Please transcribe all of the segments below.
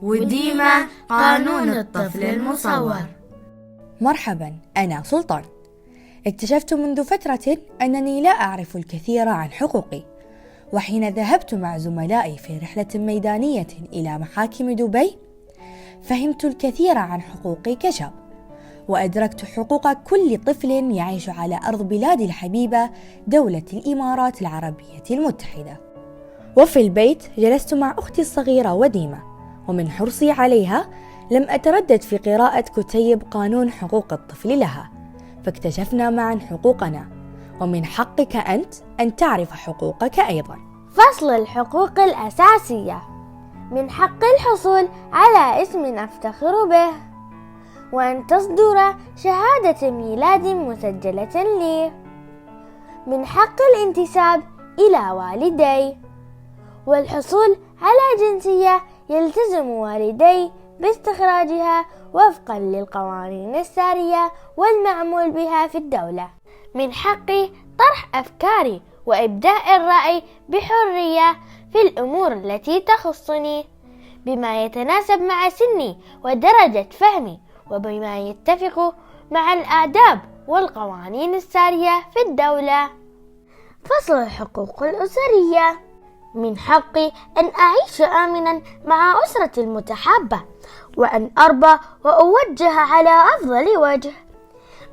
وديما قانون الطفل المصور. مرحبا، أنا سلطان. اكتشفت منذ فترة أنني لا أعرف الكثير عن حقوقي، وحين ذهبت مع زملائي في رحلة ميدانية إلى محاكم دبي فهمت الكثير عن حقوقي كشاب، وأدركت حقوق كل طفل يعيش على أرض بلادي الحبيبة دولة الإمارات العربية المتحدة. وفي البيت جلست مع أختي الصغيرة وديمة، ومن حرصي عليها لم أتردد في قراءة كتيب قانون حقوق الطفل لها، فاكتشفنا معا حقوقنا، ومن حقك أنت أن تعرف حقوقك أيضا. فصل الحقوق الأساسية: من حق الحصول على اسم أفتخر به، وأن تصدر شهادة ميلاد مسجلة لي، من حق الانتساب إلى والدي، والحصول على جنسية يلتزم والدي باستخراجها وفقا للقوانين السارية والمعمول بها في الدولة، من حقي طرح أفكاري وإبداء الرأي بحرية في الأمور التي تخصني بما يتناسب مع سني ودرجة فهمي، وبما يتفق مع الآداب والقوانين السارية في الدولة. فصل الحقوق الأسرية: من حقي أن أعيش آمنا مع أسرتي المتحابة، وأن أربى وأوجه على أفضل وجه،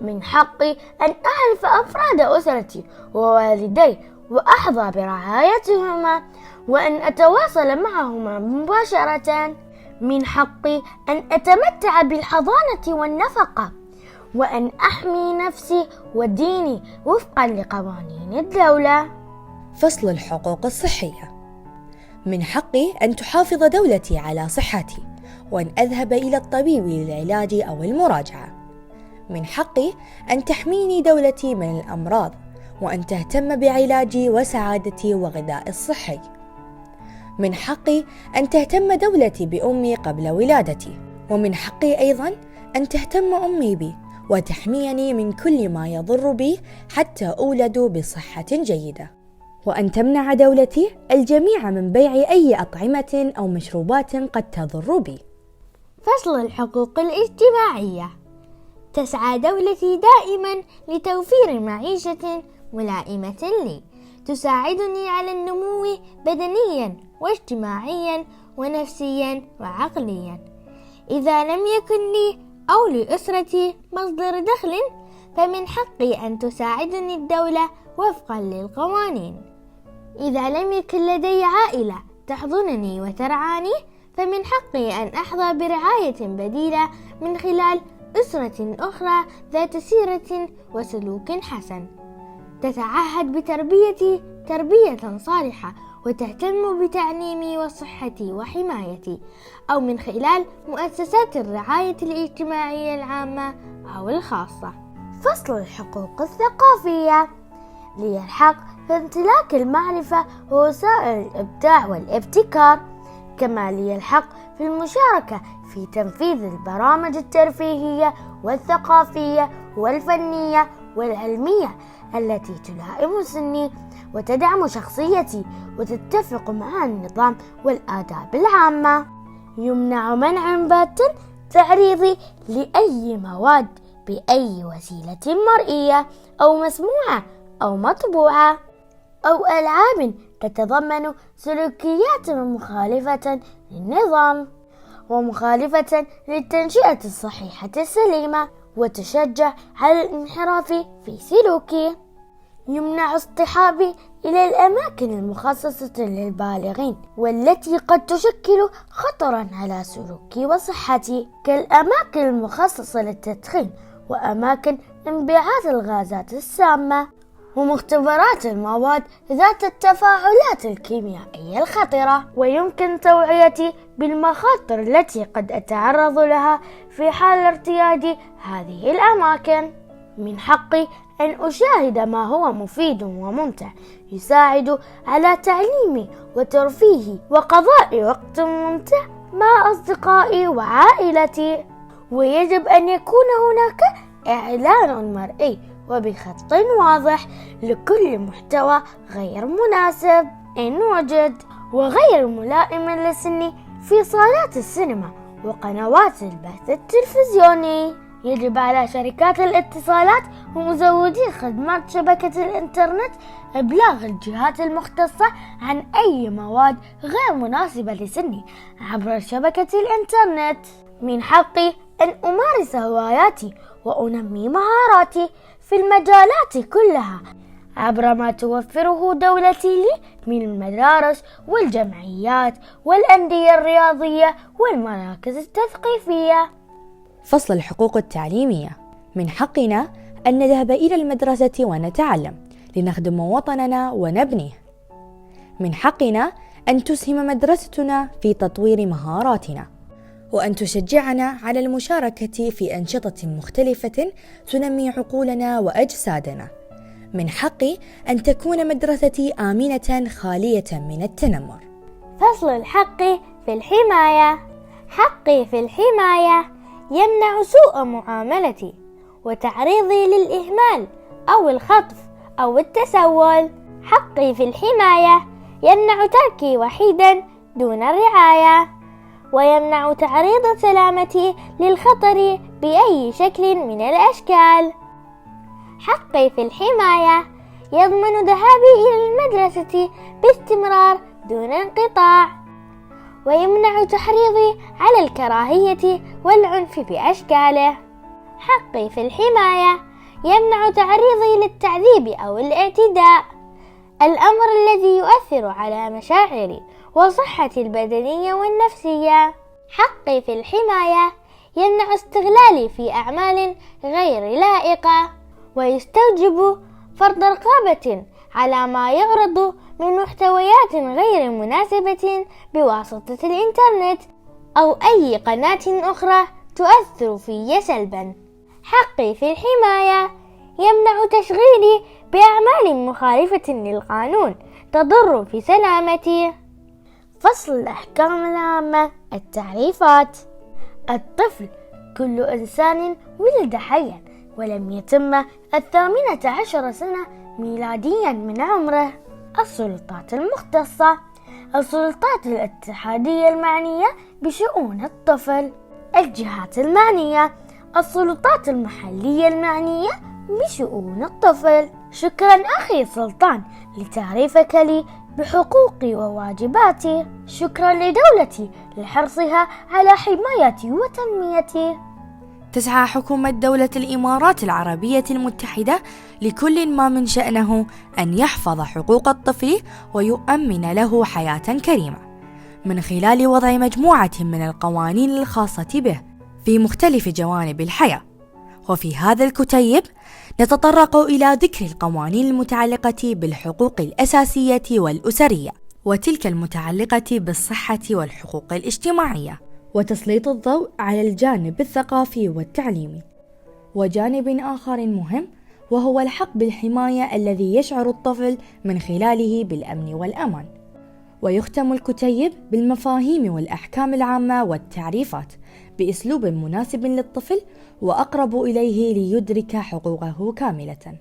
من حقي أن أعرف أفراد أسرتي ووالدي وأحظى برعايتهما، وأن أتواصل معهما مباشرة، من حقي أن أتمتع بالحضانة والنفقة، وأن أحمي نفسي وديني وفقا لقوانين الدولة. فصل الحقوق الصحية: من حقي أن تحافظ دولتي على صحتي، وأن أذهب إلى الطبيب للعلاج أو المراجعة، من حقي أن تحميني دولتي من الأمراض، وأن تهتم بعلاجي وسعادتي وغذائي الصحي، من حقي أن تهتم دولتي بأمي قبل ولادتي، ومن حقي أيضا أن تهتم أمي بي وتحميني من كل ما يضر بي حتى أولد بصحة جيدة، وأن تمنع دولتي الجميع من بيع أي أطعمة أو مشروبات قد تضر بي. فصل الحقوق الاجتماعية: تسعى دولتي دائما لتوفير معيشة ملائمة لي تساعدني على النمو بدنيا واجتماعيا ونفسيا وعقليا. إذا لم يكن لي أو لأسرتي مصدر دخل فمن حقي أن تساعدني الدولة وفقا للقوانين. إذا لم يكن لدي عائلة تحضنني وترعاني فمن حقي أن أحظى برعاية بديلة من خلال أسرة أخرى ذات سيرة وسلوك حسن تتعهد بتربيتي تربية صالحة وتهتم بتعليمي وصحتي وحمايتي، أو من خلال مؤسسات الرعاية الاجتماعية العامة أو الخاصة. فصل الحقوق الثقافية: لي الحق في امتلاك المعرفة ووسائل الإبداع والابتكار، كما لي الحق في المشاركة في تنفيذ البرامج الترفيهية والثقافية والفنية والعلمية التي تلائم سني وتدعم شخصيتي وتتفق مع النظام والآداب العامة. يمنع منعا باتا تعريضي لأي مواد بأي وسيلة مرئية أو مسموعة أو مطبوعة أو ألعاب تتضمن سلوكيات مخالفة للنظام ومخالفة للتنشئة الصحيحة السليمة وتشجع على الانحراف في سلوكي. يمنع اصطحابي إلى الأماكن المخصصة للبالغين والتي قد تشكل خطرا على سلوكي وصحتي، كالأماكن المخصصة للتدخين وأماكن انبعاث الغازات السامة ومختبرات المواد ذات التفاعلات الكيميائية الخطرة. ويمكن توعيتي بالمخاطر التي قد أتعرض لها في حال ارتياد هذه الأماكن. من حقي أن أشاهد ما هو مفيد وممتع يساعد على تعليمي وترفيهي وقضاء وقت ممتع مع أصدقائي وعائلتي. ويجب أن يكون هناك إعلان مرئي وبخط واضح لكل محتوى غير مناسب إن وجد وغير ملائم لسني في صالات السينما وقنوات البث التلفزيوني. يجب على شركات الاتصالات ومزودي خدمات شبكة الإنترنت إبلاغ الجهات المختصة عن أي مواد غير مناسبة لسني عبر شبكة الإنترنت. من حقي أن أمارس هواياتي وأنمي مهاراتي في المجالات كلها عبر ما توفره دولتي لي من المدارس والجمعيات والأندية الرياضية والمراكز التثقيفية. فصل الحقوق التعليمية. من حقنا أن نذهب إلى المدرسة ونتعلم لنخدم وطننا ونبنيه. من حقنا أن تسهم مدرستنا في تطوير مهاراتنا، وأن تشجعنا على المشاركة في أنشطة مختلفة تنمي عقولنا وأجسادنا. من حقي أن تكون مدرستي آمنة خالية من التنمر. فصل الحق في الحماية. حقي في الحماية يمنع سوء معاملتي وتعريضي للإهمال أو الخطف أو التسول. حقي في الحماية يمنع تركي وحيدا دون الرعاية، ويمنع تعريض سلامتي للخطر بأي شكل من الأشكال. حقي في الحماية يضمن ذهابي إلى المدرسة باستمرار دون انقطاع، ويمنع تحريضي على الكراهية والعنف بأشكاله. حقي في الحماية يمنع تعريضي للتعذيب أو الاعتداء، الأمر الذي يؤثر على مشاعري وصحتي البدنية والنفسية. حقي في الحماية يمنع استغلالي في أعمال غير لائقة، ويستوجب فرض رقابة على ما يعرض من محتويات غير مناسبة بواسطة الإنترنت أو أي قناة أخرى تؤثر في سلبا. حقي في الحماية يمنع تشغيلي بأعمال مخالفة للقانون تضر في سلامتي. فصل الأحكام العامة. التعريفات. الطفل كل إنسان ولد حيا ولم يتم 18 سنة ميلاديا من عمره. السلطات المختصة. السلطات الاتحادية المعنية بشؤون الطفل. الجهات المعنية. السلطات المحلية المعنية بشؤون الطفل. شكرا أخي سلطان لتعريفك لي بحقوقي وواجباتي. شكرا لدولتي لحرصها على حمايتي وتنميتي. تسعى حكومة دولة الإمارات العربية المتحدة لكل ما من شأنه أن يحفظ حقوق الطفل ويؤمن له حياة كريمة من خلال وضع مجموعة من القوانين الخاصة به في مختلف جوانب الحياة. وفي هذا الكتيب نتطرق إلى ذكر القوانين المتعلقة بالحقوق الأساسية والأسرية، وتلك المتعلقة بالصحة والحقوق الاجتماعية، وتسليط الضوء على الجانب الثقافي والتعليمي. وجانب آخر مهم وهو الحق بالحماية الذي يشعر الطفل من خلاله بالأمن والأمان. ويختم الكتيب بالمفاهيم والأحكام العامة والتعريفات بأسلوب مناسب للطفل وأقرب إليه ليدرك حقوقه كاملة.